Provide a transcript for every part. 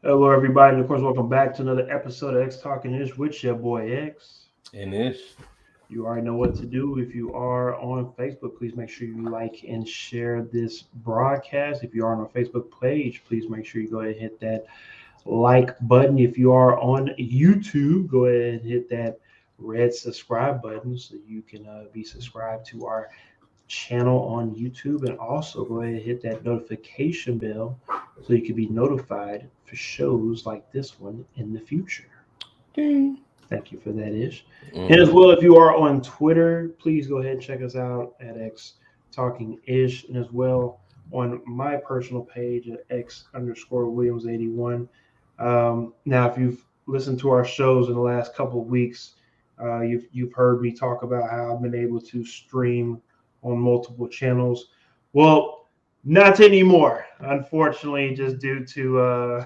Hello, everybody, and of course, welcome back to another episode of X Talking Ish with your boy X. And Ish. You already know what to do. If you are on Facebook, please make sure you like and share this broadcast. If you are on our Facebook page, please make sure you go ahead and hit that like button. If you are on YouTube, go ahead and hit that red subscribe button so you can be subscribed to our channel on YouTube, and also go ahead and hit that notification bell so you can be notified for shows like this one in the future. Ding. Thank you for that, Ish. And as Mm-hmm. well, if you are on Twitter, please go ahead and check us out at X Talking Ish, and as well on my personal page at X underscore Williams 81. Now, if you've listened to our shows in the last couple of weeks, you've heard me talk about how I've been able to stream on multiple channels. Well, not anymore, unfortunately, just due to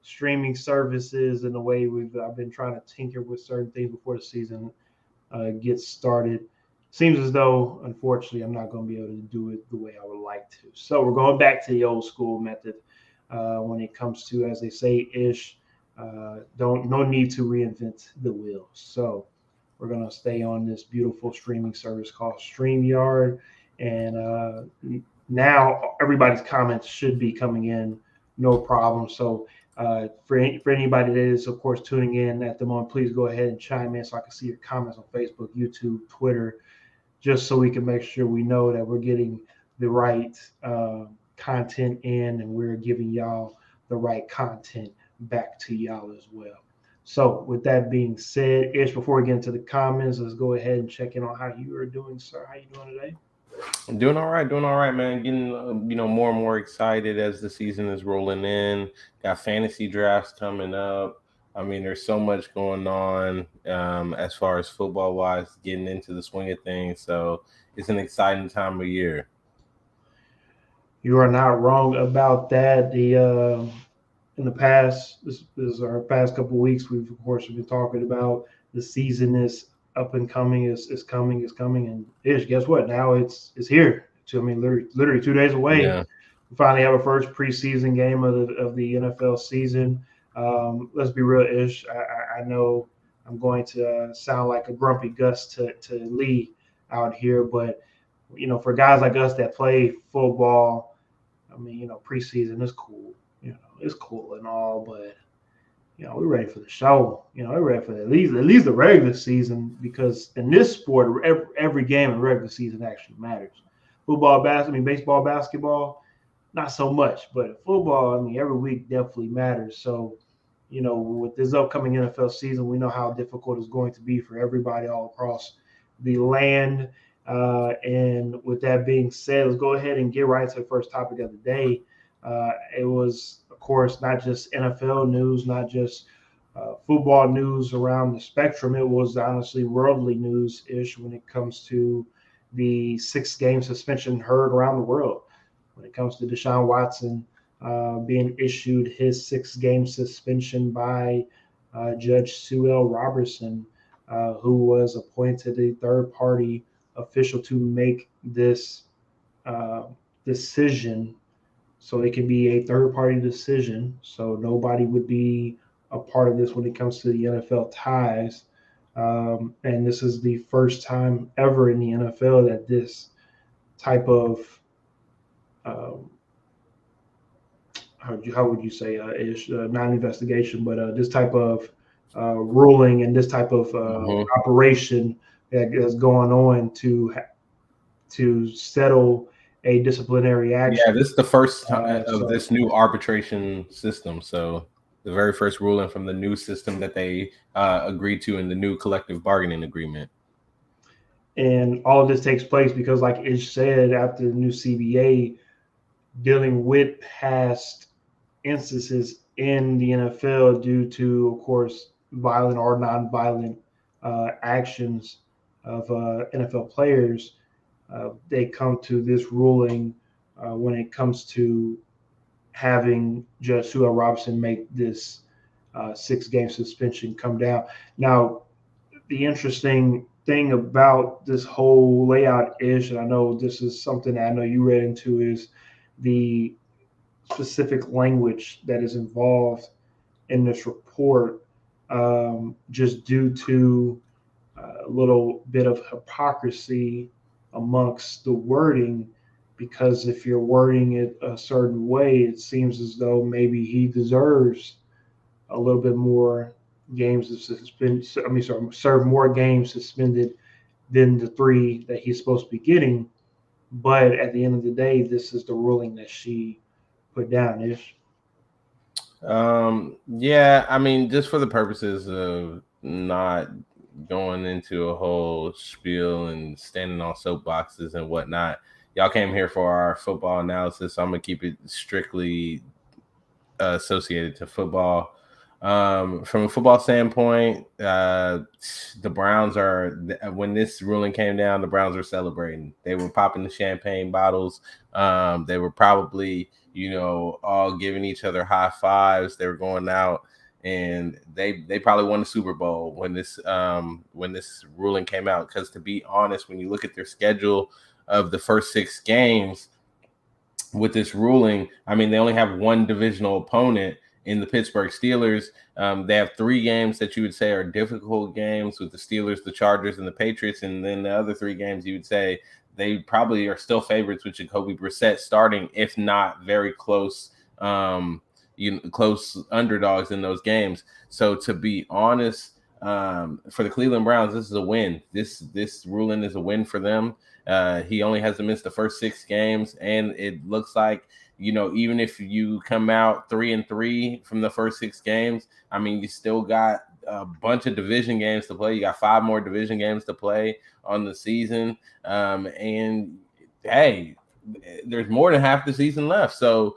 streaming services and the way I've been trying to tinker with certain things before the season gets started. Seems as though, unfortunately, I'm not going to be able to do it the way I would like to. So we're going back to the old school method when it comes to, as they say, ish. Don't no need to reinvent the wheel. So we're going to stay on this beautiful streaming service called StreamYard, and now everybody's comments should be coming in no problem. So for anybody that is, of course, tuning in at the moment, please go ahead and chime in so I can see your comments on Facebook, YouTube, Twitter, just so we can make sure we know that we're getting the right content in, and we're giving y'all the right content back to y'all as well. So with that being said, Ish, before we get into the comments, let's go ahead and check in on how you are doing, sir. How you doing today? Doing all right, man. Getting more and more excited as the season is rolling in. Got fantasy drafts coming up. I mean, there's so much going on as far as football wise, getting into the swing of things. So it's an exciting time of year. You are not wrong about that. The in the past, this is our past couple of weeks. We've of course been talking about the season is up and coming, is coming, is coming, and ish. Guess what? Now it's here. So, I mean, literally 2 days away. Yeah. We finally have our first preseason game of the NFL season. Let's be real, ish. I know I'm going to sound like a grumpy Gus to Lee out here, but for guys like us that play football, I mean, preseason is cool. It's cool and all, but we're ready for the show. We're ready for at least the regular season, because in this sport, every game in regular season actually matters. Football, basketball, I mean, baseball, basketball, not so much, but football, I mean, every week definitely matters. So, with this upcoming NFL season, we know how difficult it's going to be for everybody all across the land. And with that being said, let's go ahead and get right to the first topic of the day. It was, of course, not just NFL news, not just football news around the spectrum. It was honestly worldly news ish when it comes to the 6-game suspension heard around the world. When it comes to Deshaun Watson being issued his 6-game suspension by Judge Sue L. Robertson, who was appointed a third party official to make this decision. So it can be a third party decision. So nobody would be a part of this when it comes to the NFL ties. And this is the first time ever in the NFL that this type of how would you say ish not investigation, but this type of ruling and this type of Hmm. operation that is going on to settle a disciplinary Yeah, action. this is the first time of So this new arbitration system. So the very first ruling from the new system that they agreed to in the new collective bargaining agreement. and all of this takes place because, like Ish said, after the new CBA dealing with past instances in the NFL due to, of course, violent or non-violent actions of NFL players, they come to this ruling when it comes to having Judge Sue L. Robinson make this 6-game suspension come down. Now, the interesting thing about this whole layout ish, and I know this is something that I know you read into, is the specific language that is involved in this report, just due to a little bit of hypocrisy amongst the wording. Because if you're wording it a certain way, it seems as though maybe he deserves a little bit more games of suspend. I mean, sorry, serve more games suspended than the 3 that he's supposed to be getting. But at the end of the day, this is the ruling that she put down. Ish. Yeah, I mean, just for the purposes of not going into a whole spiel and standing on soapboxes and whatnot, y'all came here for our football analysis, so I'm gonna keep it strictly associated to football. From a football standpoint, the Browns are, when this ruling came down, the Browns were celebrating. They were popping the champagne bottles. They were probably, all giving each other high fives. They were going out, and they probably won the Super Bowl when this ruling came out. Because to be honest, when you look at their schedule of the first 6 games with this ruling, I mean, they only have one divisional opponent in the Pittsburgh Steelers. They have 3 games that you would say are difficult games with the Steelers, the Chargers, and the Patriots. And then the other 3 games you would say they probably are still favorites with Jacoby Brissett starting, if not very close, close underdogs in those games. So to be honest, for the Cleveland Browns, this is a win. This ruling is a win for them. He only has to miss the first 6 games, and it looks like, even if you come out 3-3 from the first 6 games, I mean, you still got a bunch of division games to play. You got 5 more division games to play on the season. And hey, there's more than half the season left. So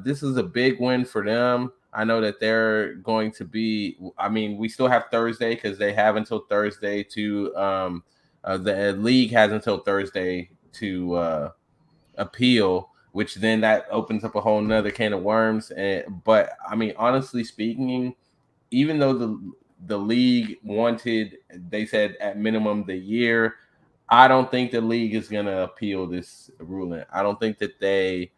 this is a big win for them. I know that they're going to be, I mean, we still have Thursday because they have until Thursday to, the league has until Thursday to appeal, which then that opens up a whole nother can of worms. But I mean, honestly speaking, even though the league wanted, they said at minimum the year, I don't think the league is going to appeal this ruling. I don't think that they,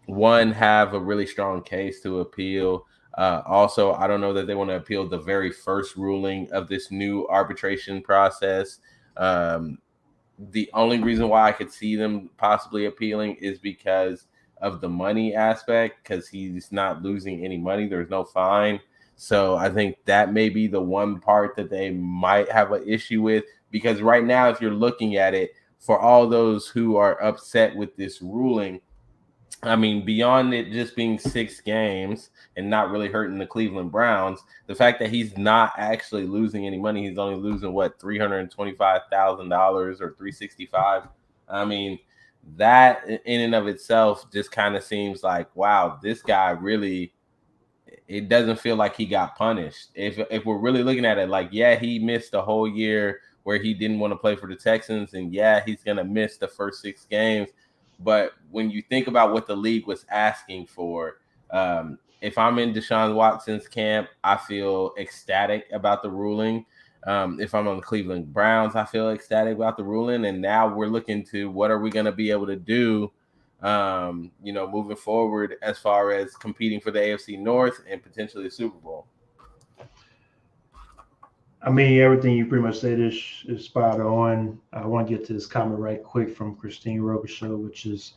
one, have a really strong case to appeal. Also, I don't know that they want to appeal the very first ruling of this new arbitration process. The only reason why I could see them possibly appealing is because of the money aspect, because he's not losing any money. There's no fine. So I think that may be the one part that they might have an issue with, because right now, if you're looking at it, for all those who are upset with this ruling, I mean, beyond it just being 6 games and not really hurting the Cleveland Browns, the fact that he's not actually losing any money, he's only losing $325,000 or $365,000. I mean, that in and of itself just kind of seems like, wow, this guy really, it doesn't feel like he got punished. If we're really looking at it, like, yeah, he missed a whole year where he didn't want to play for the Texans, and yeah, he's gonna miss the first 6 games. But when you think about what the league was asking for, if I'm in Deshaun Watson's camp, I feel ecstatic about the ruling. If I'm on the Cleveland Browns, I feel ecstatic about the ruling. And now we're looking to what are we going to be able to do, moving forward as far as competing for the AFC North and potentially the Super Bowl. I mean, everything you pretty much said is spot on. I want to get to this comment right quick from Christine Robichaud, which is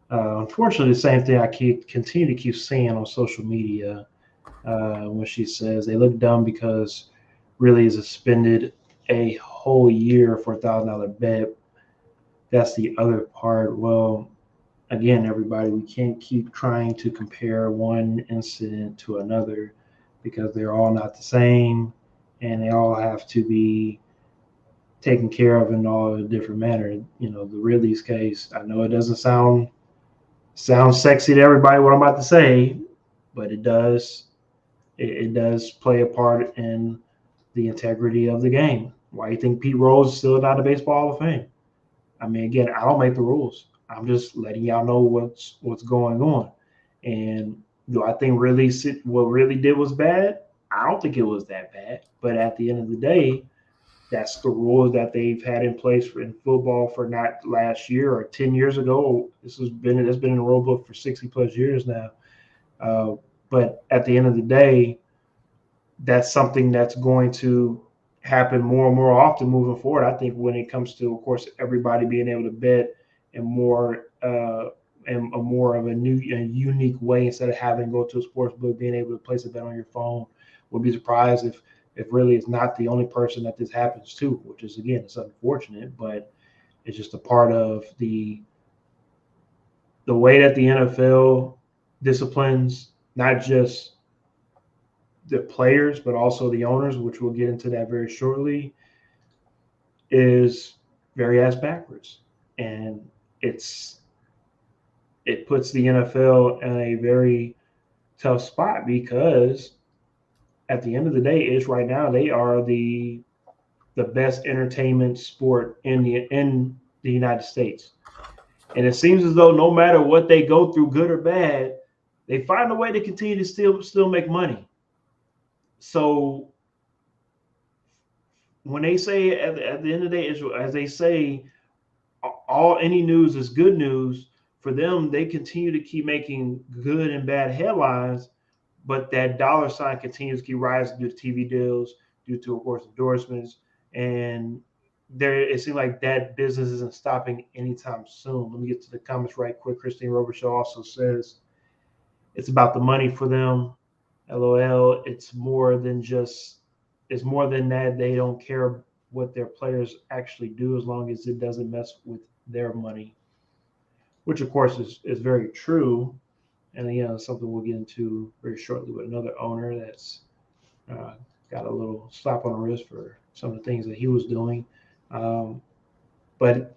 unfortunately the same thing I continue to keep seeing on social media when she says they look dumb because really is suspended a whole year for $1,000 bet. That's the other part. Well, again, everybody, we can't keep trying to compare one incident to another because they're all not the same and they all have to be taken care of in all a different manner. The Ridley's case, I know it doesn't sound sexy to everybody what I'm about to say, but it does. It does play a part in the integrity of the game. Why do you think Pete Rose is still not in the Baseball Hall of Fame? I mean, again, I don't make the rules. I'm just letting y'all know what's going on. And do I think what really did was bad? I don't think it was that bad. But at the end of the day, that's the rules that they've had in place in football for not last year or 10 years ago. That's been in the rule book for 60 plus years now. But at the end of the day, that's something that's going to happen more and more often moving forward. I think when it comes to, of course, everybody being able to bet in more and a more of a new and unique way instead of having to go to a sports book, being able to place a bet on your phone. Would be surprised if really it's not the only person that this happens to, which is again it's unfortunate, but it's just a part of the way that the NFL disciplines not just the players, but also the owners, which we'll get into that very shortly, is very ass backwards. And it puts the NFL in a very tough spot because at the end of the day, is right now they are the best entertainment sport in the United States. And it seems as though no matter what they go through, good or bad, they find a way to continue to still make money. So when they say at the end of the day, as they say, all any news is good news for them. They continue to keep making good and bad headlines, but that dollar sign continues to keep rising due to TV deals, due to of course endorsements, and there it seems like that business isn't stopping anytime soon. Let me get to the comments right quick. Christine Robichaud also says it's about the money for them. LOL. It's more than that. They don't care what their players actually do as long as it doesn't mess with their money, which of course is very true. And something we'll get into very shortly with another owner that's uh, got a little slap on the wrist for some of the things that he was doing. Um, but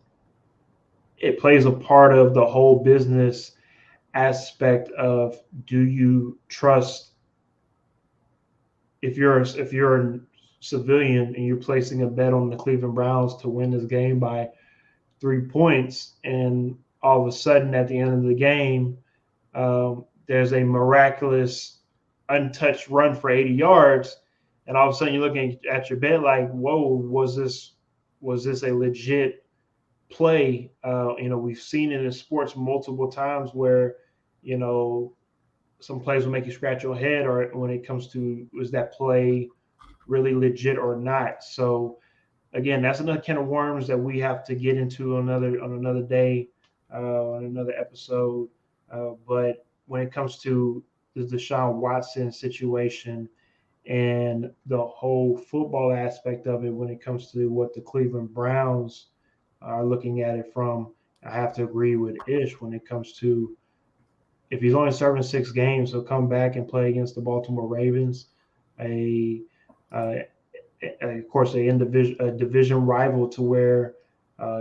it plays a part of the whole business aspect of, do you trust, if you're a civilian and you're placing a bet on the Cleveland Browns to win this game by 3 points, and all of a sudden at the end of the game, there's a miraculous untouched run for 80 yards, and all of a sudden you're looking at your bet like, whoa, was this a legit play? We've seen it in sports multiple times where you know some plays will make you scratch your head, or when it comes to, was that play really legit or not? So again, that's another can of worms that we have to get into on another day, on another episode. But when it comes to the Deshaun Watson situation and the whole football aspect of it, when it comes to what the Cleveland Browns are looking at it from, I have to agree with Ish when it comes to, if he's only serving 6 games, he'll come back and play against the Baltimore Ravens, a uh, of course, a division rival, to where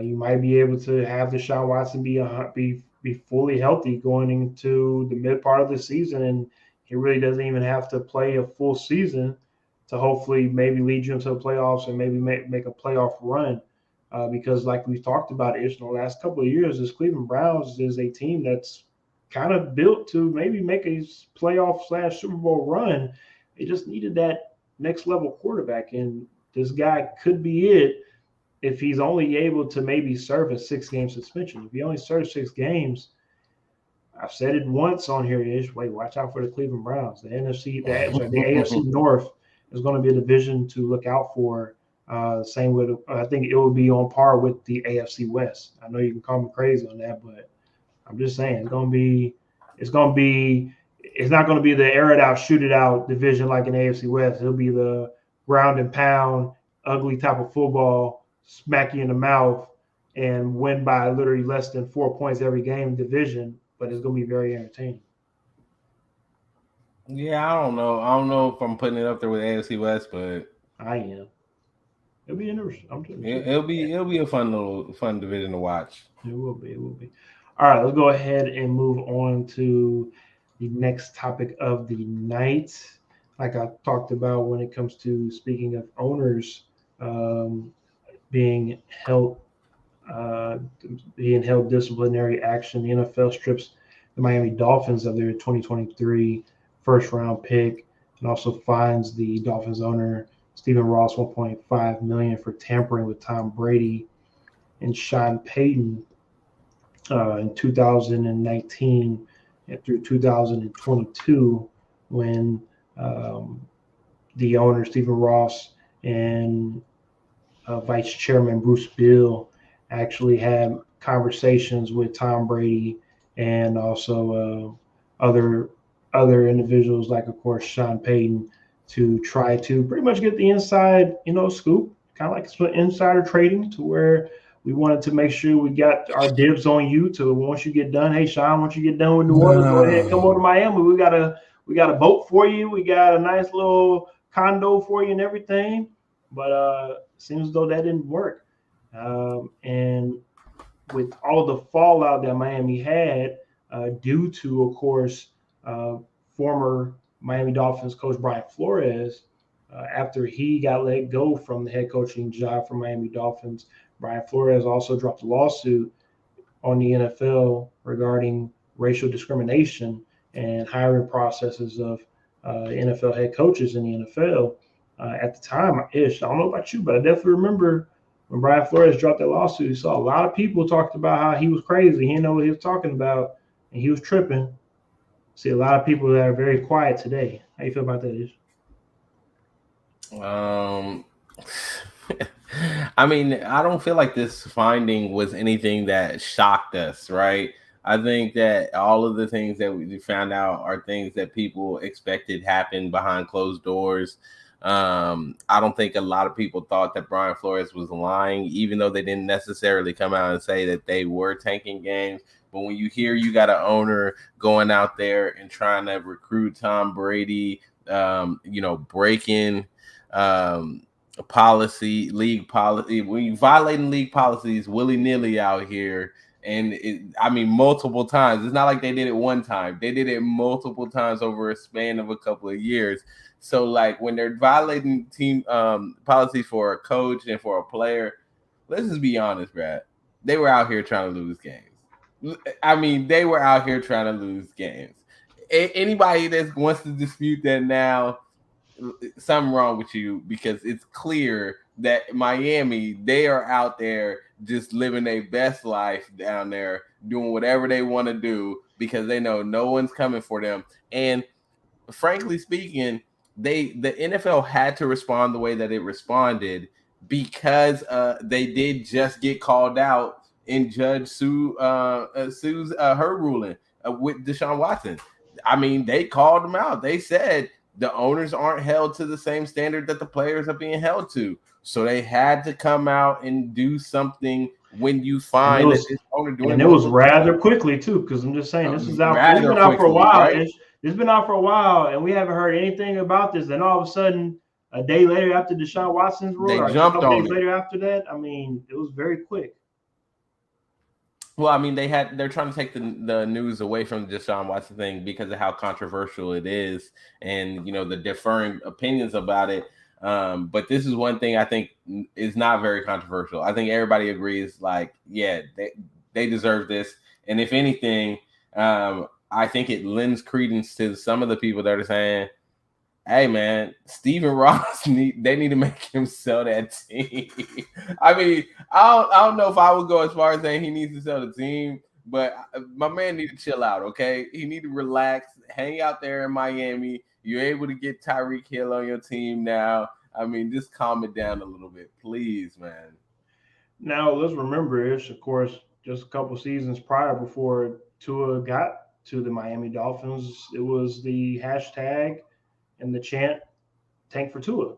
you might be able to have Deshaun Watson be fully healthy going into the mid part of the season, and he really doesn't even have to play a full season to hopefully maybe lead you into the playoffs and maybe make a playoff run. Because like we've talked about, in the last couple of years, this Cleveland Browns is a team that's kind of built to maybe make a playoff / Super Bowl run. They just needed that next level quarterback, and this guy could be it if he's only able to maybe serve a 6 game suspension. If he only serves 6 games, I've said it once on here, Ish. Wait, watch out for the Cleveland Browns. The AFC North is going to be a division to look out for. Same with, I think it will be on par with the AFC West. I know you can call me crazy on that, but I'm just saying it's not going to be the air it out, shoot it out division like in AFC West. It'll be the ground and pound, ugly type of football, smack you in the mouth, and win by literally less than 4 points every game division. But it's going to be very entertaining. Yeah, I don't know. I don't know if I'm putting it up there with AFC West, but I am. It'll be interesting. it'll be a fun division to watch. It will be. It will be. All right, let's go ahead and move on to the next topic of the night. Like I talked about, when it comes to, speaking of owners being held uh, disciplinary action, the NFL strips the Miami Dolphins of their 2023 first round pick, and also fines the Dolphins owner Stephen Ross $1.5 million for tampering with Tom Brady and Sean Payton in 2019 through 2022 when the owner, Stephen Ross, and Vice Chairman Bruce Beal actually had conversations with Tom Brady and also other individuals, like of course Sean Payton, to try to pretty much get the inside, scoop, kind of like some insider trading, to where we wanted to make sure we got our dibs on you. To once you get done, hey Sean, once you get done with New Orleans, go ahead, come over to Miami. We got a boat for you. We got a nice little condo for you and everything. But seems as though that didn't work. And with all the fallout that Miami had, due to, of course, former Miami Dolphins coach Brian Flores, after he got let go from the head coaching job for Miami Dolphins, Brian Flores also dropped a lawsuit on the NFL regarding racial discrimination and hiring processes of NFL head coaches in the NFL. At the time, Ish, I don't know about you, but I definitely remember when Brian Flores dropped that lawsuit. You saw a lot of people talked about how he was crazy. He didn't know what he was talking about, and he was tripping. See a lot of people that are very quiet today. How you feel about that, Ish? Um, I mean, I don't feel like this finding was anything that shocked us, right? I think that all of the things that we found out are things that people expected happened behind closed doors. I don't think a lot of people thought that Brian Flores was lying, even though they didn't necessarily come out and say that they were tanking games. But when you hear you got an owner going out there and trying to recruit Tom Brady, breaking league policy, when you violating league policies willy-nilly out here, and multiple times. It's not like they did it one time. They did it multiple times over a span of a couple of years. So like when they're violating team policies for a coach and for a player, let's just be honest, Brad. They were out here trying to lose games. They were out here trying to lose games. Anybody that wants to dispute that now, something wrong with you, because it's clear that Miami, they are out there just living their best life down there, doing whatever they want to do because they know no one's coming for them. And frankly speaking, the NFL had to respond the way that it responded because they did just get called out in Judge Sue's her ruling with Deshaun Watson. They called them out. They said the owners aren't held to the same standard that the players are being held to. So they had to come out and do something when you find that this owner doing it. And it was rather quickly too, because I'm just saying this is out. It's been out for a while. Right? It's been out for a while, and we haven't heard anything about this. Then all of a sudden, a day later after Deshaun Watson's rule, or a couple days later after that, it was very quick. Well, they're trying to take the news away from the Deshaun Watson thing because of how controversial it is, and the differing opinions about it. But this is one thing I think is not very controversial. I think everybody agrees, like, yeah, they deserve this. And if anything, I think it lends credence to some of the people that are saying, hey man, Stephen Ross they need to make him sell that team. I don't know if I would go as far as saying he needs to sell the team, but my man need to chill out, okay? He need to relax, hang out there in Miami. You're able to get Tyreek Hill on your team now. Just calm it down a little bit, please, man. Now let's remember, of course, just a couple seasons prior, before Tua got to the Miami Dolphins, it was the hashtag and the chant "Tank for Tua."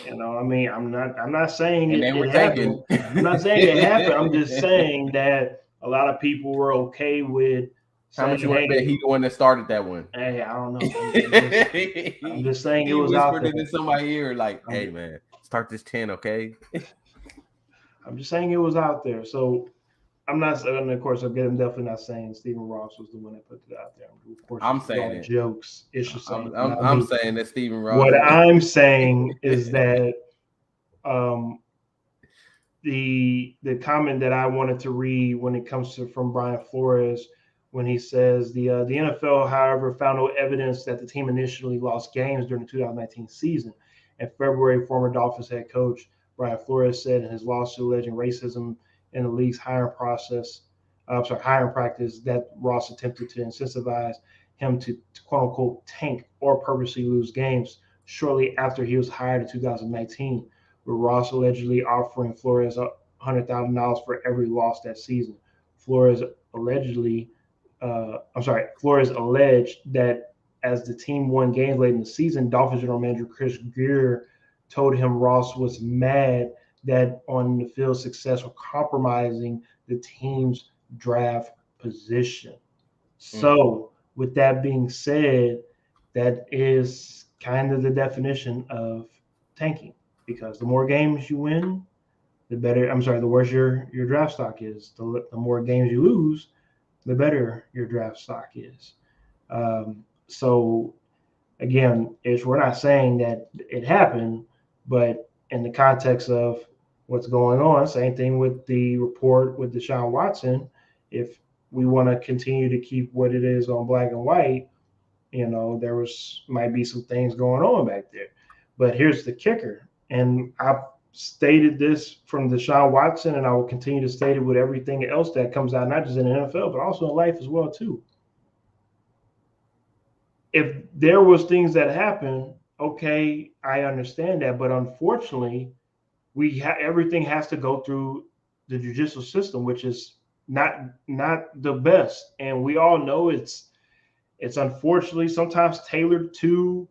I'm not saying it happened. I'm not saying it happened. I'm just saying that a lot of people were okay with. How much you want to bet he the one that started that one? Hey, I don't know. I'm just saying it was out there. He whispered it in somebody's ear, like, "Hey, man, start this 10, okay?" I'm just saying it was out there. So I'm not, and of course, I'm definitely not saying Stephen Ross was the one that put it out there. Of course, I'm saying it. Jokes. It's just saying. I'm saying that Stephen Ross. What I'm saying is that the comment that I wanted to read when it comes to from Brian Flores, when he says the NFL, however, found no evidence that the team initially lost games during the 2019 season. In February, former Dolphins head coach Brian Flores said in his lawsuit alleging racism in the league's hiring process hiring practice that Ross attempted to incentivize him to quote unquote tank or purposely lose games shortly after he was hired in 2019, with Ross allegedly offering Flores $100,000 for every loss that season. Flores allegedly, Flores alleged that as the team won games late in the season, Dolphins general manager Chris Greer told him Ross was mad that on the field success were compromising the team's draft position. Mm. So, with that being said, that is kind of the definition of tanking because the more games you win, the better. I'm sorry, the worse your draft stock is. The more games you lose, the better your draft stock is. So again, we're not saying that it happened, but in the context of what's going on, same thing with the report with Deshaun Watson. If we want to continue to keep what it is on black and white, there might be some things going on back there. But here's the kicker, and I've stated this from Deshaun Watson, and I will continue to state it with everything else that comes out, not just in the NFL, but also in life as well too. If there was things that happened, okay, I understand that, but unfortunately, everything has to go through the judicial system, which is not the best, and we all know it's unfortunately sometimes tailored to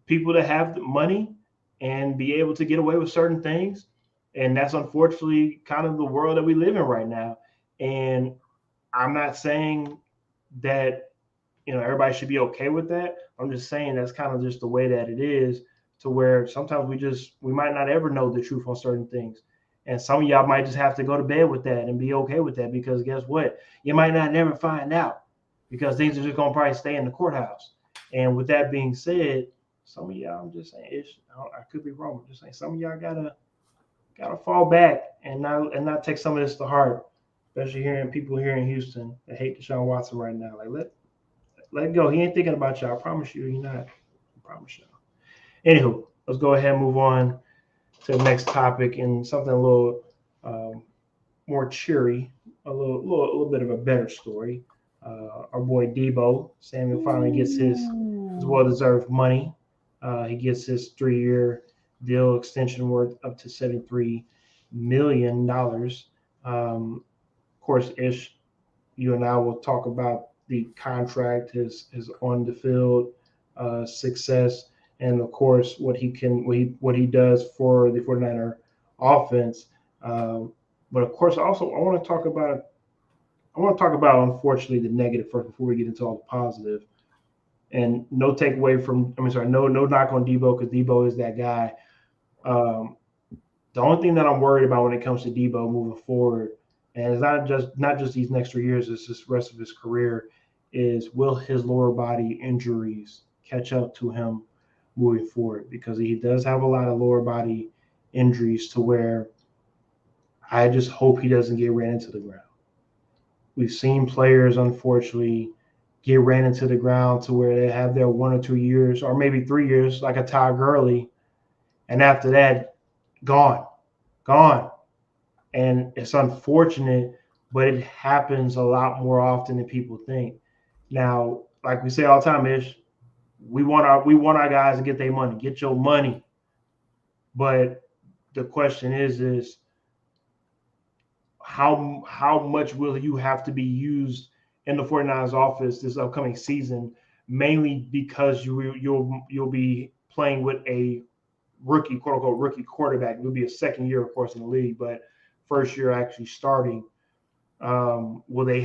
people that have the money and be able to get away with certain things, and that's unfortunately kind of the world that we live in right now. And I'm not saying that everybody should be okay with that. I'm just saying that's kind of just the way that it is, to where sometimes we might not ever know the truth on certain things. And some of y'all might just have to go to bed with that and be okay with that, because guess what? You might not never find out, because things are just gonna probably stay in the courthouse. And with that being said, some of y'all, I'm just saying, I could be wrong. I'm just saying some of y'all gotta fall back and not take some of this to heart, especially hearing people here in Houston that hate Deshaun Watson right now. Like let it go. He ain't thinking about y'all. I promise you, he's not. I promise y'all. Anywho, let's go ahead and move on to the next topic and something a little um, more cheery, a little bit of a better story. Our boy Debo Samuel finally gets his well-deserved money. He gets his 3-year deal extension worth up to $73 million. Of course, Ish, you and I will talk about the contract, his on the field success, and of course what he does for the 49er offense. But of course, also I want to talk about unfortunately the negative first before we get into all the positive. And no takeaway from I mean sorry, no knock on Debo, because Debo is that guy. Um, the only thing that I'm worried about when it comes to Debo moving forward, and it's not just these next 3 years, it's just the rest of his career, is will his lower body injuries catch up to him moving forward? Because he does have a lot of lower body injuries, to where I just hope he doesn't get ran into the ground. We've seen players unfortunately get ran into the ground to where they have their 1 or 2 years, or maybe 3 years, like a Todd Gurley, and after that, gone, gone. And it's unfortunate, but it happens a lot more often than people think. Now, like we say all the time, Ish, we want our guys to get their money, get your money. But the question is how much will you have to be used in the 49ers office this upcoming season, mainly because you'll be playing with a rookie, quote unquote, rookie quarterback. It will be a second year, of course, in the league, but first year actually starting. Will they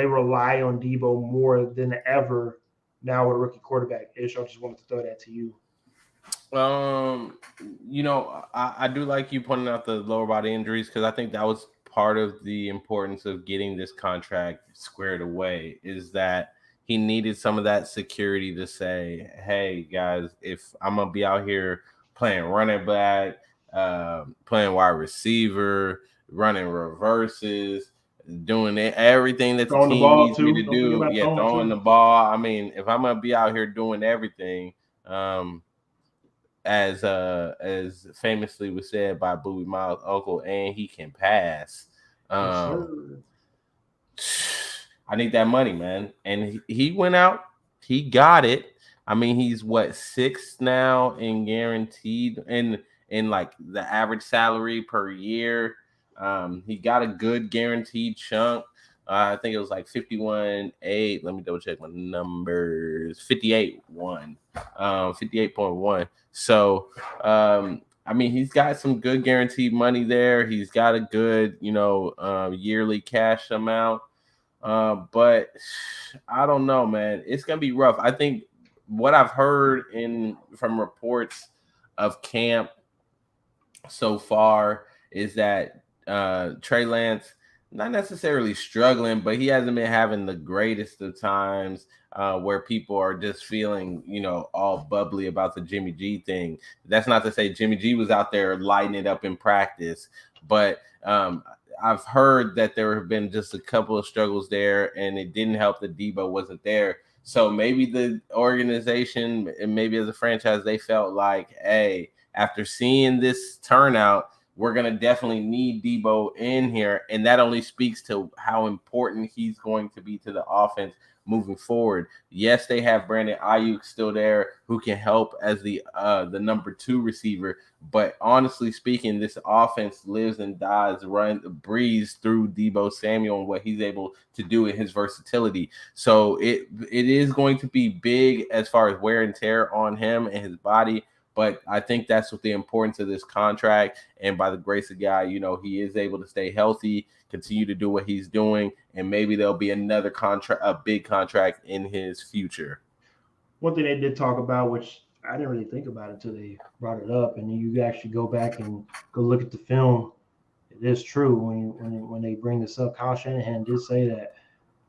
rely on Debo more than ever now with a rookie quarterback? Ish, I just wanted to throw that to you. Um, I do like you pointing out the lower body injuries, because I think that was part of the importance of getting this contract squared away, is that he needed some of that security to say, hey guys, if I'm gonna be out here playing running back, playing wide receiver, running reverses, doing everything that the Throwing the team ball needs me too. to Don't forget do. about Yeah, throwing throwing the too. ball. I mean, if I'm gonna be out here doing everything, um, as famously was said by Bowie Miles' uncle, and he can pass. Yes, Um, sir. I need that money, man. And he went out, he got it. I mean, he's what, sixth now in guaranteed in like the average salary per year. He got a good guaranteed chunk. I think it was like 51.8. Let me double check my numbers. 58.1. 58.1. So I mean, he's got some good guaranteed money there. He's got a good, yearly cash amount. But I don't know, man. It's gonna be rough. I think what I've heard from reports of camp so far is that Trey Lance not necessarily struggling, but he hasn't been having the greatest of times where people are just feeling, all bubbly about the Jimmy G thing. That's not to say Jimmy G was out there lighting it up in practice, but I've heard that there have been just a couple of struggles there, and it didn't help that Debo wasn't there. So maybe the organization and maybe as a franchise, they felt like, hey, after seeing this turnout, we're going to definitely need Debo in here. And that only speaks to how important he's going to be to the offense moving forward. Yes, they have Brandon Ayuk still there who can help as the number 2 receiver. But honestly speaking, this offense lives and dies, breathes through Debo Samuel and what he's able to do in his versatility. So it is going to be big as far as wear and tear on him and his body. But I think that's what the importance of this contract. And by the grace of God, he is able to stay healthy, continue to do what he's doing, and maybe there'll be another contract, a big contract in his future. One thing they did talk about, which I didn't really think about until they brought it up, and you actually go back and go look at the film. It is true when they bring this up. Kyle Shanahan did say that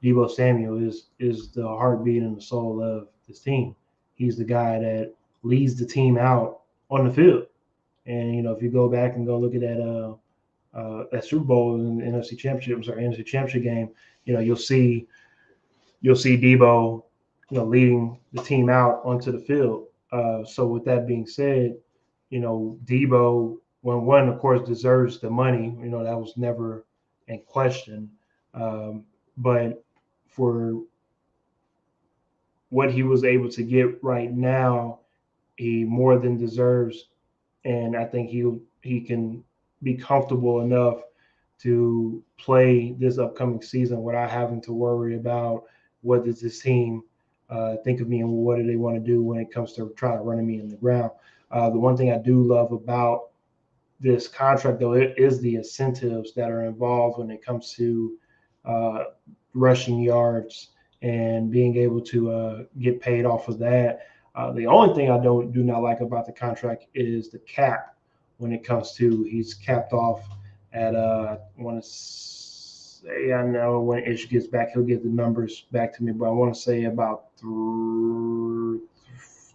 Debo Samuel is the heartbeat and the soul of this team. He's the guy that leads the team out on the field. And if you go back and go look at that Super Bowl and NFC Championship game, you'll see Debo, leading the team out onto the field. So with that being said, Debo, when one of course deserves the money, that was never in question. But for what he was able to get right now, he more than deserves, and I think he can be comfortable enough to play this upcoming season without having to worry about what does this team think of me and what do they want to do when it comes to trying to run me in the ground. The one thing I do love about this contract, though, it is the incentives that are involved when it comes to rushing yards and being able to get paid off of that. The only thing I do not like about the contract is the cap. When it comes to, he's capped off at I want to say, I know when Ish gets back, he'll get the numbers back to me, but I want to say about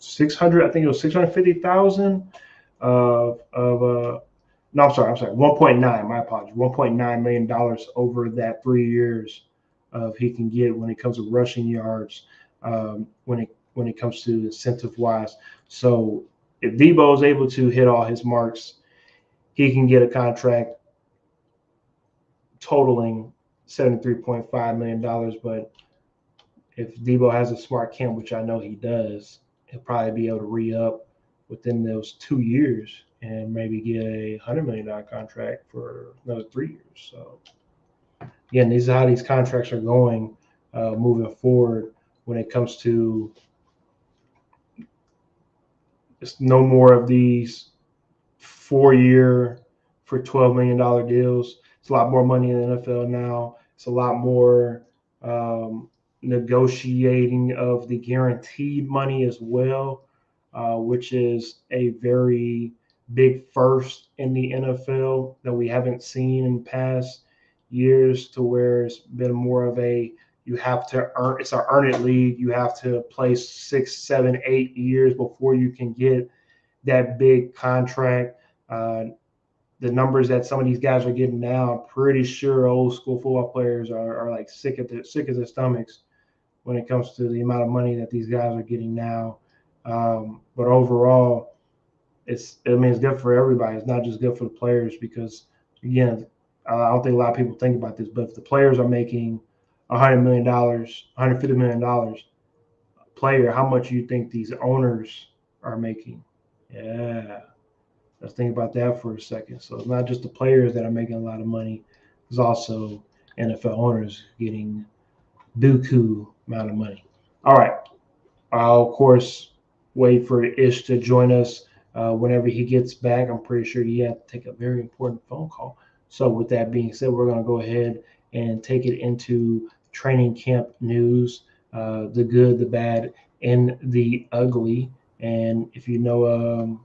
600. I think it was 650,000 of no, I'm sorry, 1.9. My apologies, $1.9 million over that 3 years of he can get when it comes to rushing yards. When it comes to incentive wise. So if Debo is able to hit all his marks, he can get a contract totaling $73.5 million. But if Debo has a smart camp, which I know he does, he'll probably be able to re-up within those 2 years and maybe get a $100 million contract for another 3 years. So again, these are how these contracts are going moving forward when it comes to it's no more of these 4-year for $12 million deals. It's a lot more money in the NFL now. It's a lot more negotiating of the guaranteed money as well, which is a very big first in the NFL that we haven't seen in past years, to where it's been more of a you have to earn. It's an earn it league. You have to play 6, 7, 8 years before you can get that big contract. The numbers that some of these guys are getting now, I'm pretty sure old school football players are like sick of their stomachs when it comes to the amount of money that these guys are getting now. But overall, it's good for everybody. It's not just good for the players because, again, I don't think a lot of people think about this, but if the players are making $100 million, $150 million player, how much you think these owners are making? Yeah, let's think about that for a second. So it's not just the players that are making a lot of money; it's also NFL owners getting buku amount of money. All right, I'll of course wait for Ish to join us whenever he gets back. I'm pretty sure he had to take a very important phone call. So with that being said, we're going to go ahead and take it into training camp news, the good, the bad, and the ugly. And if you know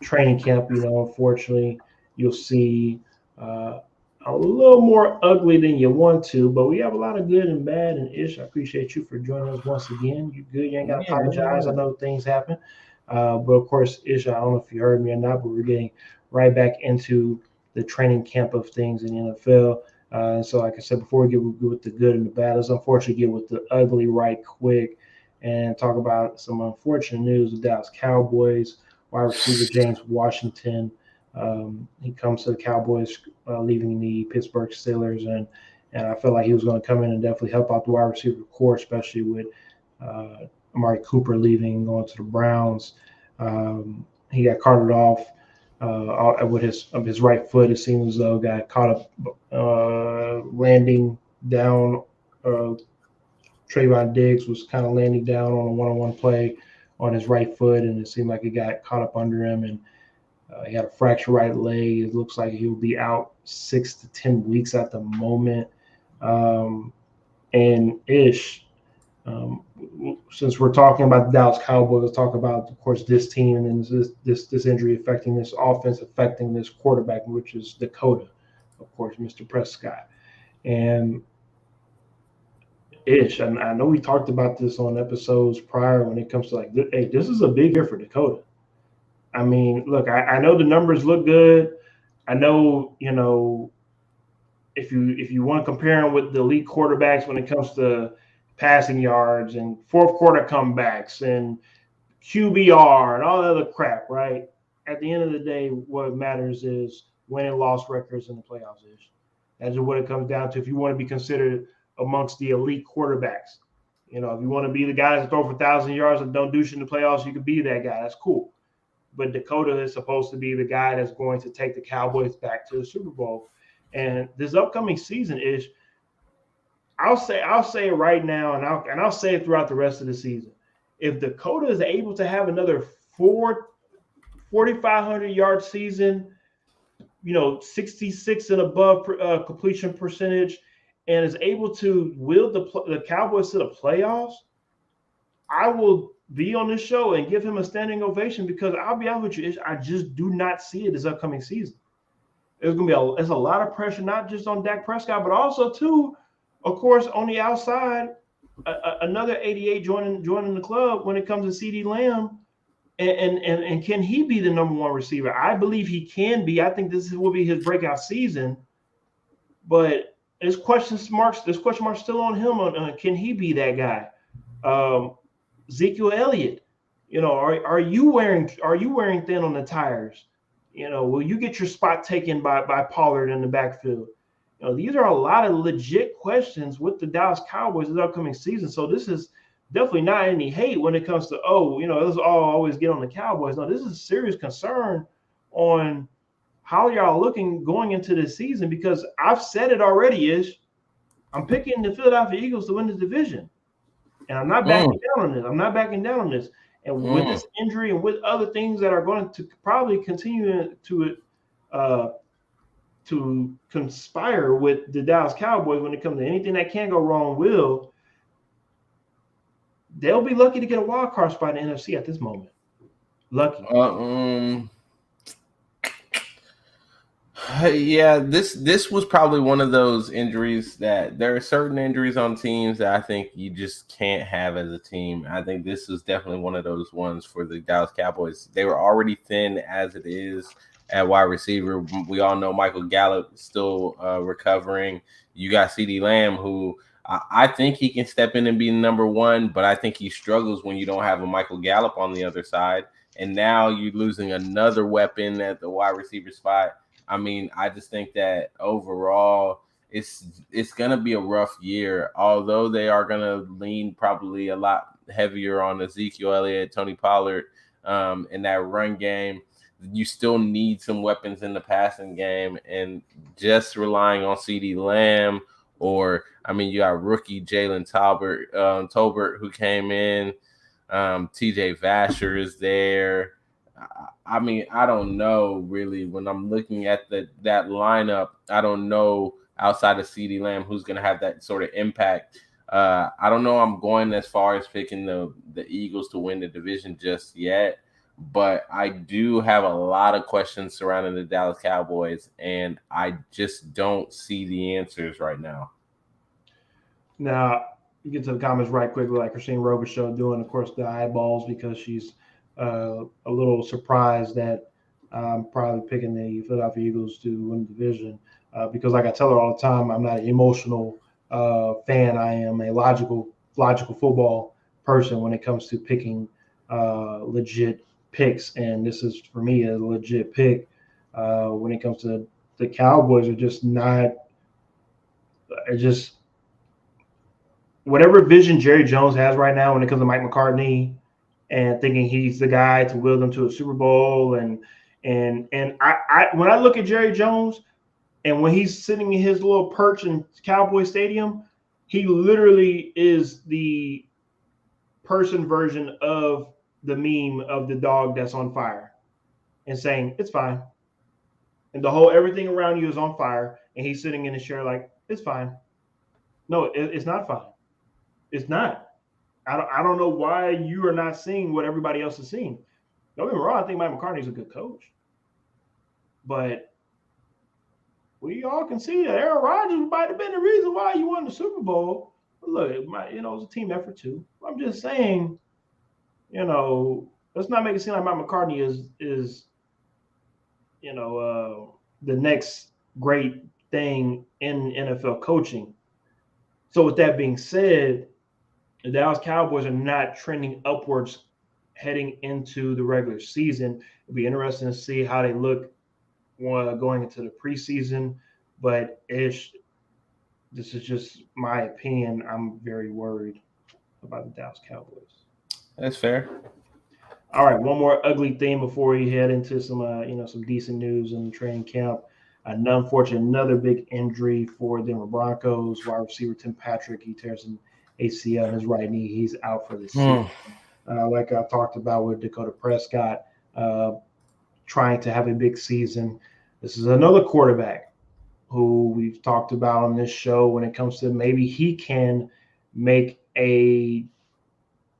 training camp, unfortunately, you'll see uh, a little more ugly than you want to, but we have a lot of good and bad. And Ish, I appreciate you for joining us once again. You good? You ain't got to Yeah, apologize. I yeah. know things happen. But of course, Ish, I don't know if you heard me or not, but we're getting right back into the training camp of things in the NFL. So, like I said before, we get with the good and the bad. Let's unfortunately get with the ugly right quick and talk about some unfortunate news with Dallas Cowboys wide receiver James Washington. He comes to the Cowboys, leaving the Pittsburgh Steelers, and I felt like he was going to come in and definitely help out the wide receiver core, especially with uh, Amari Cooper leaving, going to the Browns. He got carted off with his right foot. It seems as though got caught up landing down. Uh, Trayvon Diggs was kind of landing down on a one-on-one play on his right foot, and it seemed like it got caught up under him, and he had a fractured right leg. It looks like he'll be out 6 to 10 weeks at the moment. Um, and Ish, um, since we're talking about the Dallas Cowboys, let's talk about, of course, this team and this injury affecting this offense, affecting this quarterback, which is Dakota, of course, Mr. Prescott. And Ish, and I know we talked about this on episodes prior when it comes to like, hey, this is a big year for Dakota. I mean, look, I know the numbers look good. I know, if you want to compare him with the elite quarterbacks when it comes to passing yards and fourth quarter comebacks and QBR and all that other crap, right? At the end of the day, what matters is win and loss records in the playoffs. Is that's what it comes down to. If you want to be considered amongst the elite quarterbacks, if you want to be the guys that throw for 1,000 yards and don't do shit in the playoffs, you can be that guy. That's cool. But Dakota is supposed to be the guy that's going to take the Cowboys back to the Super Bowl. And this upcoming season is, I'll say it right now, and I'll say it throughout the rest of the season. If Dakota is able to have another 4,500 yard season, 66 and above completion percentage, and is able to wield the Cowboys to the playoffs, I will be on this show and give him a standing ovation because I'll be honest with you, I just do not see it this upcoming season. There's gonna be there's a lot of pressure, not just on Dak Prescott, but also too, of course, on the outside, another 88 joining the club when it comes to CD Lamb. And can he be the number one receiver? I believe he can be. I think this will be his breakout season. But there's question marks still on him. Can he be that guy? Ezekiel Elliott, are you wearing thin on the tires? Will you get your spot taken by Pollard in the backfield? These are a lot of legit questions with the Dallas Cowboys this upcoming season. So this is definitely not any hate when it comes to let's all always get on the Cowboys. No, this is a serious concern on how y'all looking going into this season because I've said it already. I'm picking the Philadelphia Eagles to win the division. And I'm not backing down on this. I'm not backing down on this. And with this injury and with other things that are going to probably continue to conspire with the Dallas Cowboys when it comes to anything that can go wrong, they'll be lucky to get a wild card spot in the NFC at this moment. Lucky. Yeah, this was probably one of those injuries that there are certain injuries on teams that I think you just can't have as a team. I think this is definitely one of those ones for the Dallas Cowboys. They were already thin as it is at wide receiver. We all know Michael Gallup still recovering. You got CD Lamb, who I think he can step in and be number one, but I think he struggles when you don't have a Michael Gallup on the other side. And now you're losing another weapon at the wide receiver spot. I mean, I just think that overall, it's gonna be a rough year. Although they are gonna lean probably a lot heavier on Ezekiel Elliott, Tony Pollard, in that run game. You still need some weapons in the passing game, and just relying on CeeDee Lamb, or I mean, you got rookie Jalen Tolbert who came in. TJ Vasher is there. I mean, I don't know really. When I'm looking at that lineup, I don't know outside of CeeDee Lamb who's going to have that sort of impact. I don't know. I'm going as far as picking the Eagles to win the division just yet, but I do have a lot of questions surrounding the Dallas Cowboys, and I just don't see the answers right now. Now, you get to the comments right quickly, like Christine Robichaux doing, of course, the eyeballs because she's a little surprised that I'm probably picking the Philadelphia Eagles to win the division because, like I tell her all the time, I'm not an emotional fan. I am a logical football person when it comes to picking legit picks, and this is for me a legit pick. When it comes to the Cowboys, are just not. Just whatever vision Jerry Jones has right now when it comes to Mike McCartney and thinking he's the guy to will them to a Super Bowl and I when I look at Jerry Jones and when he's sitting in his little perch in Cowboy Stadium, he literally is the person version of the meme of the dog that's on fire and saying it's fine. And the whole everything around you is on fire and he's sitting in his chair like it's fine. No, it's not fine. It's not. I don't know why you are not seeing what everybody else is seeing. Don't get me wrong. I think Mike McCartney's a good coach, but we all can see that Aaron Rodgers might have been the reason why you won the Super Bowl. But look, it was a team effort too. I'm just saying, let's not make it seem like Mike McCartney is the next great thing in NFL coaching. So with that being said, the Dallas Cowboys are not trending upwards heading into the regular season. It'll be interesting to see how they look going into the preseason. But this is just my opinion. I'm very worried about the Dallas Cowboys. That's fair. All right, one more ugly thing before we head into some decent news in training camp. Unfortunately, another big injury for Denver Broncos. Wide receiver Tim Patrick, he tears an ACL in his right knee. He's out for the season. Like I talked about with Dakota Prescott, trying to have a big season. This is another quarterback who we've talked about on this show when it comes to maybe he can make a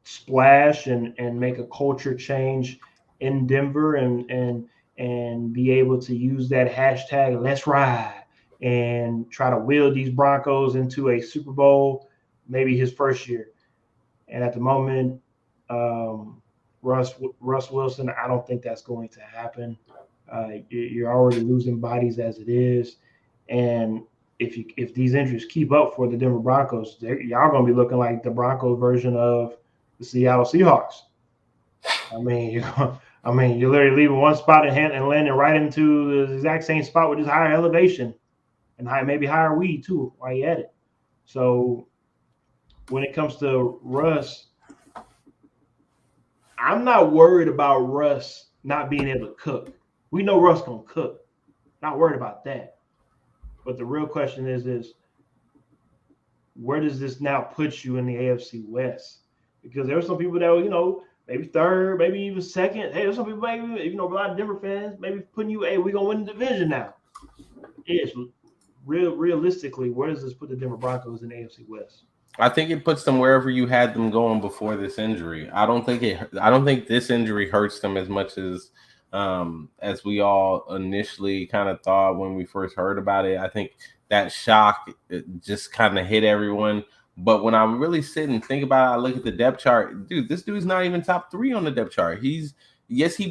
splash and make a culture change in Denver and be able to use that hashtag Let's Ride and try to wheel these Broncos into a Super Bowl, maybe his first year. And at the moment, Russ Wilson, I don't think that's going to happen. You're already losing bodies as it is, and if these injuries keep up for the Denver Broncos, y'all gonna be looking like the Broncos version of the Seattle Seahawks. I mean, you're literally leaving one spot and landing right into the exact same spot with just higher elevation and maybe higher weed too while you at it. So when it comes to Russ, I'm not worried about Russ not being able to cook. We know Russ gonna cook. Not worried about that. But the real question is where does this now put you in the AFC West? Because there are some people that maybe third, maybe even second. Hey, there's some people maybe a lot of Denver fans maybe putting you, hey, we're gonna win the division now. It's realistically, where does this put the Denver Broncos in the AFC West? I think it puts them wherever you had them going before this injury. I don't think this injury hurts them as much as we all initially kind of thought when we first heard about it. I think that shock just kind of hit everyone. But when I really sit and think about it, I look at the depth chart. Dude, this dude's not even top 3 on the depth chart. He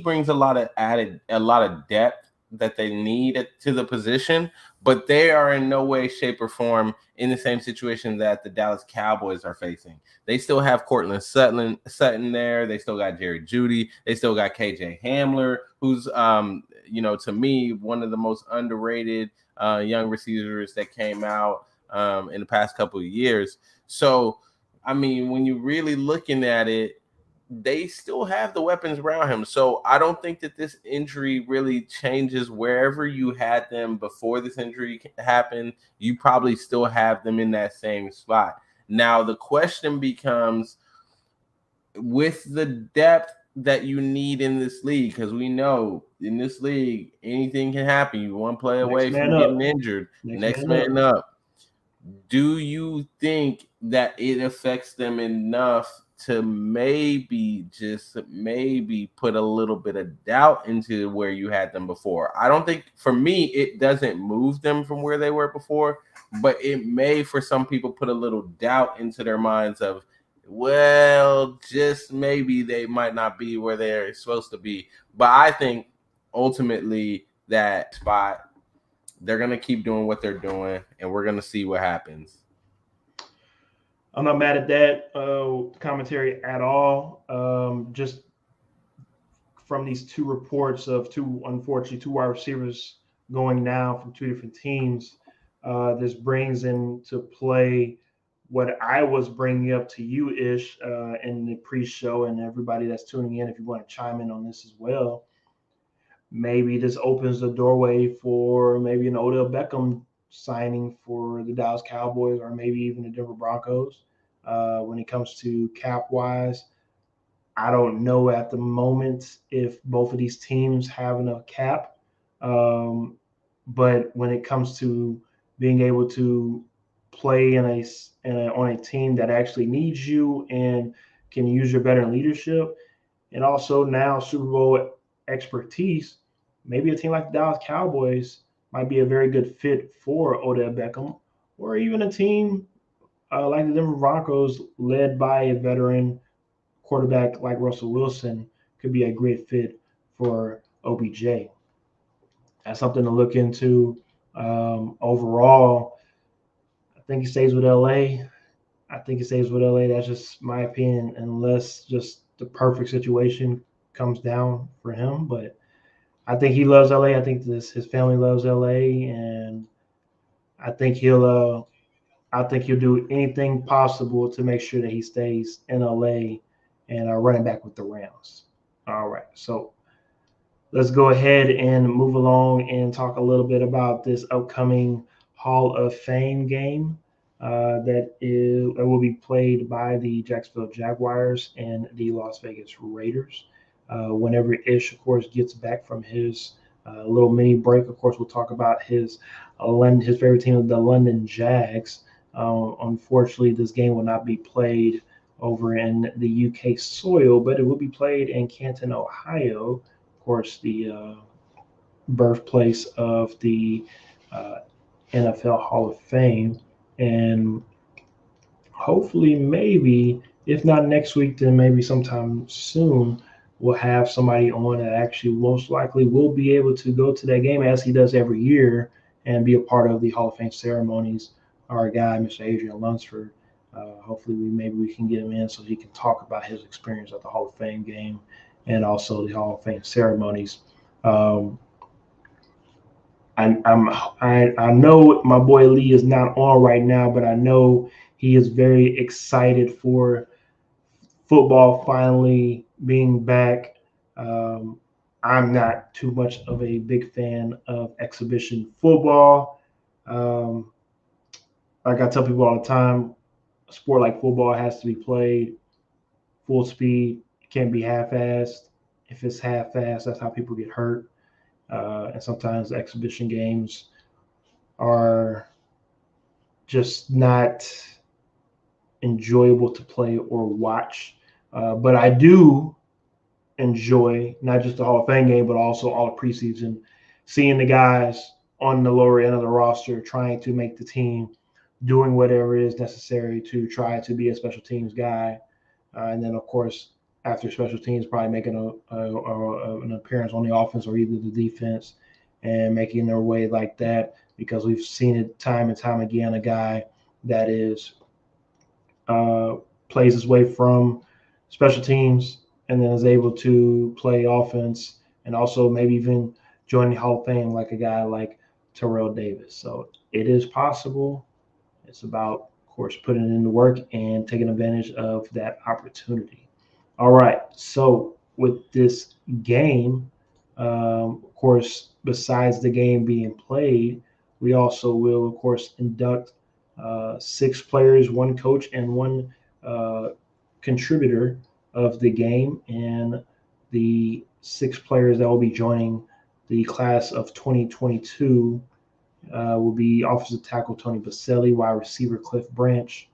brings a lot of depth that they need to the position, but they are in no way, shape, or form in the same situation that the Dallas Cowboys are facing. They still have Cortland Sutton there. They still got Jerry Jeudy. They still got KJ Hamler, who's to me, one of the most underrated young receivers that came out in the past couple of years. So, I mean, when you're really looking at it, they still have the weapons around him. So I don't think that this injury really changes wherever you had them before this injury happened. You probably still have them in that same spot. Now, the question becomes, with the depth that you need in this league, because we know in this league, anything can happen. You one play away from getting injured, next man up. Do you think that it affects them enough to maybe put a little bit of doubt into where you had them before? I don't think, for me, it doesn't move them from where they were before, but it may, for some people, put a little doubt into their minds of, well, just maybe they might not be where they're supposed to be. But I think ultimately that spot, they're going to keep doing what they're doing, and we're going to see what happens. I'm not mad at that commentary at all. Just from these two reports of two wide receivers going now from two different teams, this brings into play what I was bringing up to you, Ish, in the pre-show, and everybody that's tuning in, if you want to chime in on this as well. Maybe this opens the doorway for maybe an Odell Beckham signing for the Dallas Cowboys or maybe even the Denver Broncos. When it comes to cap-wise, I don't know at the moment if both of these teams have enough cap. But when it comes to being able to play on a team that actually needs you and can use your veteran leadership, and also now Super Bowl expertise, maybe a team like the Dallas Cowboys might be a very good fit for Odell Beckham, or even a team like the Denver Broncos, led by a veteran quarterback like Russell Wilson, could be a great fit for OBJ. That's something to look into. Overall, I think he stays with LA. That's just my opinion, unless just the perfect situation comes down for him. But I think he loves LA. I think his family loves LA, and I think he'll do anything possible to make sure that he stays in LA and running back with the Rams. All right, so let's go ahead and move along and talk a little bit about this upcoming Hall of Fame game that will be played by the Jacksonville Jaguars and the Las Vegas Raiders. Whenever Ish, of course, gets back from his little mini break, of course, we'll talk about his favorite team, the London Jags. Unfortunately, this game will not be played over in the UK soil, but it will be played in Canton, Ohio. Of course, the birthplace of the NFL Hall of Fame. And hopefully, maybe, if not next week, then maybe sometime soon, we'll have somebody on that actually most likely will be able to go to that game, as he does every year, and be a part of the Hall of Fame ceremonies. Our guy, Mr. Adrian Lunsford. Hopefully, we can get him in so he can talk about his experience at the Hall of Fame game and also the Hall of Fame ceremonies. I know my boy Lee is not on right now, but I know he is very excited for football finally being back. I'm not too much of a big fan of exhibition football. Like I tell people all the time, a sport like football has to be played full speed. It can't be half-assed. If it's half-assed, that's how people get hurt. And sometimes exhibition games are just not enjoyable to play or watch. But I do enjoy not just the Hall of Fame game, but also all the preseason, seeing the guys on the lower end of the roster trying to make the team, doing whatever is necessary to try to be a special teams guy. And then, of course, after special teams, probably making an appearance on the offense or either the defense and making their way like that, because we've seen it time and time again, a guy that is plays his way from special teams and then is able to play offense and also maybe even join the Hall of Fame like a guy like Terrell Davis. So it is possible. It's about, of course, putting in the work and taking advantage of that opportunity. All right. So with this game, of course, besides the game being played, we also will, of course, induct 6 players, 1 coach, and 1 contributor of the game. And the 6 players that will be joining the class of 2022 will be offensive tackle Tony Baselli, wide receiver Cliff Branch,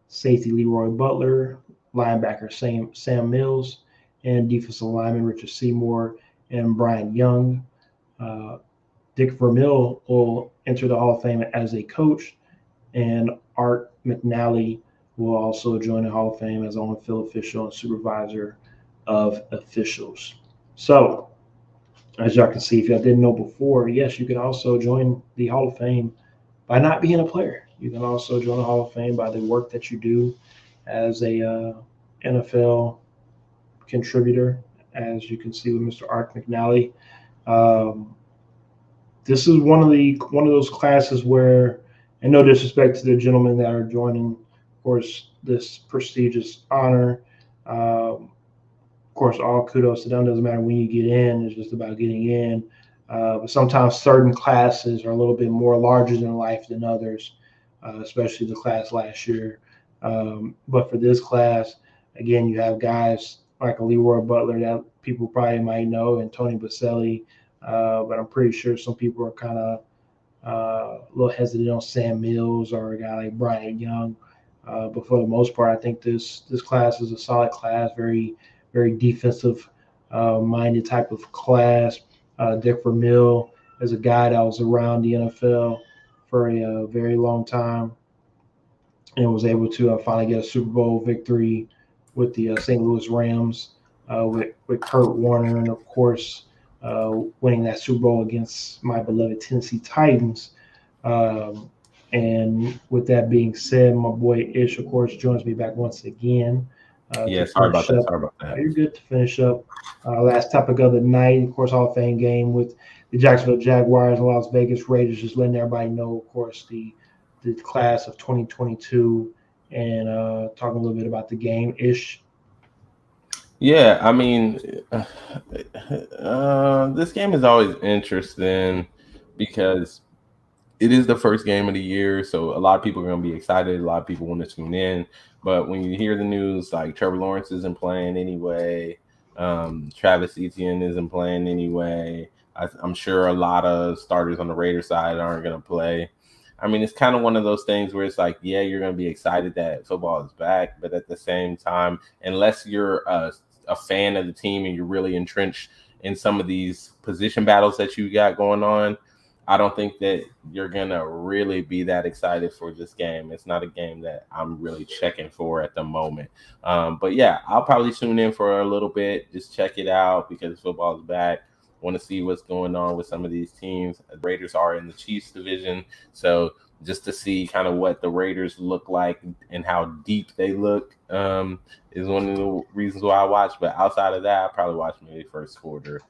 safety Leroy Butler, linebacker Sam Mills, and defensive lineman Richard Seymour and Brian Young. Uh, Dick Vermeil will enter the Hall of Fame as a coach, and Art McNally will also join the Hall of Fame as on-field official and supervisor of officials. So, as y'all can see, if y'all didn't know before, yes, you can also join the Hall of Fame by not being a player. You can also join the Hall of Fame by the work that you do as a NFL contributor, as you can see with Mr. Art McNally. Um, this is one of those classes where, and no disrespect to the gentlemen that are joining, of course, this prestigious honor. Of course, all kudos to them. Doesn't matter when you get in; it's just about getting in. But sometimes certain classes are a little bit more larger than life than others, especially the class last year. But for this class, again, you have guys like a Leroy Butler that people probably might know, and Tony Baselli. But I'm pretty sure some people are kind of a little hesitant on Sam Mills or a guy like Brian Young. But for the most part, I think this class is a solid class, very defensive minded type of class. Dick Vermeil is a guy that was around the NFL for a very long time and was able to finally get a Super Bowl victory with the St. Louis Rams with Kurt Warner, and of course winning that Super Bowl against my beloved Tennessee Titans. Um, and with that being said, my boy Ish, of course, joins me back once again Yeah, to sorry about finish that. up. Sorry about that. You're good to finish up. Last topic of the night, of course, Hall of Fame game with the Jacksonville Jaguars and Las Vegas Raiders. Just letting everybody know, of course, the class of 2022 and talking a little bit about the game. Ish. Yeah, I mean, this game is always interesting because it is the first game of the year, so a lot of people are going to be excited. A lot of people want to tune in, but when you hear the news, like Trevor Lawrence isn't playing anyway, Travis Etienne isn't playing anyway. I'm sure a lot of starters on the Raiders side aren't going to play. I mean, it's kind of one of those things where it's like, yeah, you're going to be excited that football is back, but at the same time, unless you're a fan of the team and you're really entrenched in some of these position battles that you got going on, I don't think that you're going to really be that excited for this game. It's not a game that I'm really checking for at the moment. But yeah, I'll probably tune in for a little bit, just check it out because football is back. Want to see what's going on with some of these teams. The Raiders are in the Chiefs division, so just to see kind of what the Raiders look like and how deep they look is one of the reasons why I watch. But outside of that, I probably watch maybe first quarter,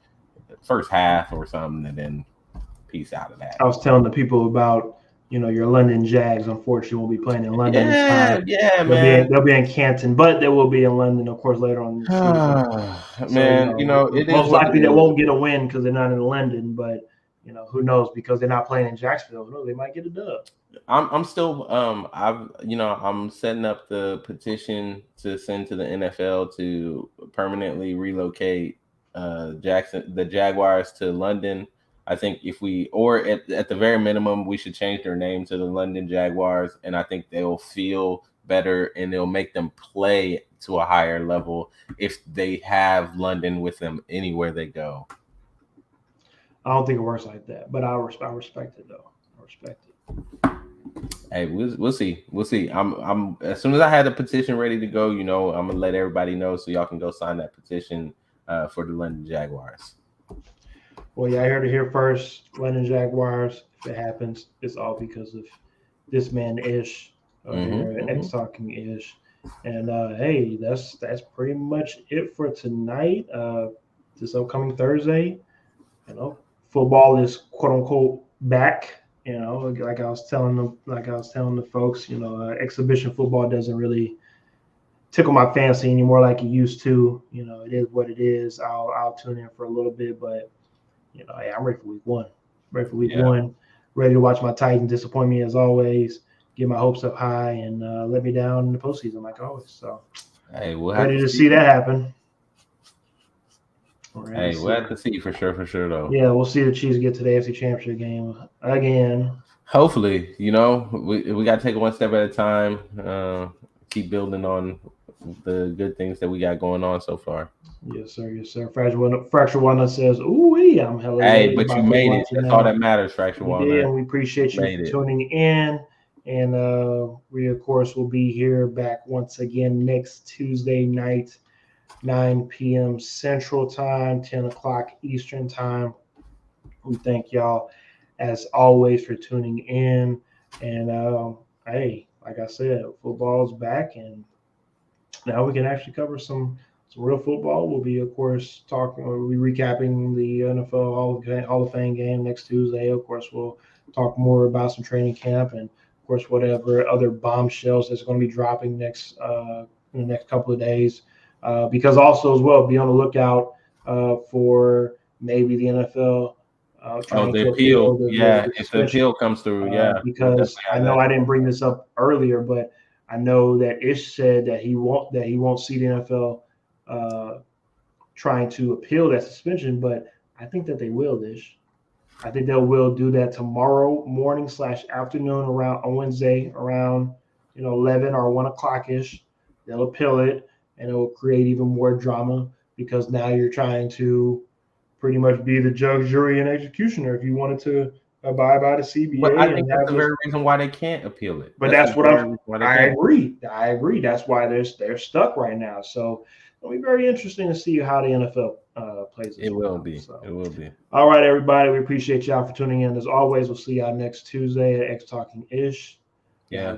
first half or something, and then peace out of that. I was telling the people about your London Jags. Unfortunately, won't be playing in London this time. Yeah, man. They'll be in Canton, but they will be in London, of course, later on in the season. Man, So, it is most what likely it they is. won't get a win because they're not in London. But who knows? Because they're not playing in Jacksonville, who knows? They might get a dub. I'm still I'm setting up the petition to send to the NFL to permanently relocate the Jaguars to London. I think if we, or at the very minimum, we should change their name to the London Jaguars, and I think they'll feel better and they'll make them play to a higher level if they have London with them anywhere they go. I don't think it works like that, but I respect it though. I respect it. Hey, we'll see. We'll see. I'm as soon as I had the petition ready to go, I'm gonna let everybody know so y'all can go sign that petition for the London Jaguars. Well, yeah, I heard it here first. London Jaguars. If it happens, it's all because of this man Ish here at X Talking Ish. And hey, that's pretty much it for tonight. This upcoming Thursday, football is quote unquote back. Like I was telling the folks, exhibition football doesn't really tickle my fancy anymore like it used to. It is what it is. I'll tune in for a little bit, but hey, I'm ready for week one. Ready for week one. Ready to watch my Titans disappoint me as always. Get my hopes up high and let me down in the postseason like always. So, hey, we'll ready to see that happen. Hey, we'll have to see for sure though. Yeah, we'll see the Chiefs get to the AFC Championship game again. Hopefully, we got to take it one step at a time. Keep building on the good things that we got going on so far. Yes, sir. Yes, sir. Fracture Walnut says, "Ooh, I'm hella." Hey, but you made it. That's all that matters, Fracture Walnut. Did, and we appreciate you for tuning in. And we, of course, will be here back once again next Tuesday night, 9 p.m. Central Time, 10 o'clock Eastern Time. We thank y'all, as always, for tuning in. And, hey, like I said, football's back, and now we can actually cover some real football. We'll be, of course, we'll be recapping the NFL Hall of Fame game next Tuesday. Of course, we'll talk more about some training camp and, of course, whatever other bombshells that's going to be dropping in the next couple of days. Because also as well, be on the lookout for maybe the NFL trying to appeal. If the appeal comes through, because I know I didn't bring this up earlier, but I know that Ish said that he won't see the NFL trying to appeal that suspension, but I think that they will, Ish. I think they will do that tomorrow morning / afternoon on Wednesday around 11 or 1 o'clock ish. They'll appeal it, and it will create even more drama because now you're trying to pretty much be the judge, jury, and executioner if you wanted to abide by the CBA. But I think that's the very reason why they can't appeal it. But that's what I agree. I agree. That's why they're stuck right now. So it'll be very interesting to see how the NFL plays this. It will be. All right, everybody. We appreciate y'all for tuning in. As always, we'll see y'all next Tuesday at X Talking Ish. Yeah.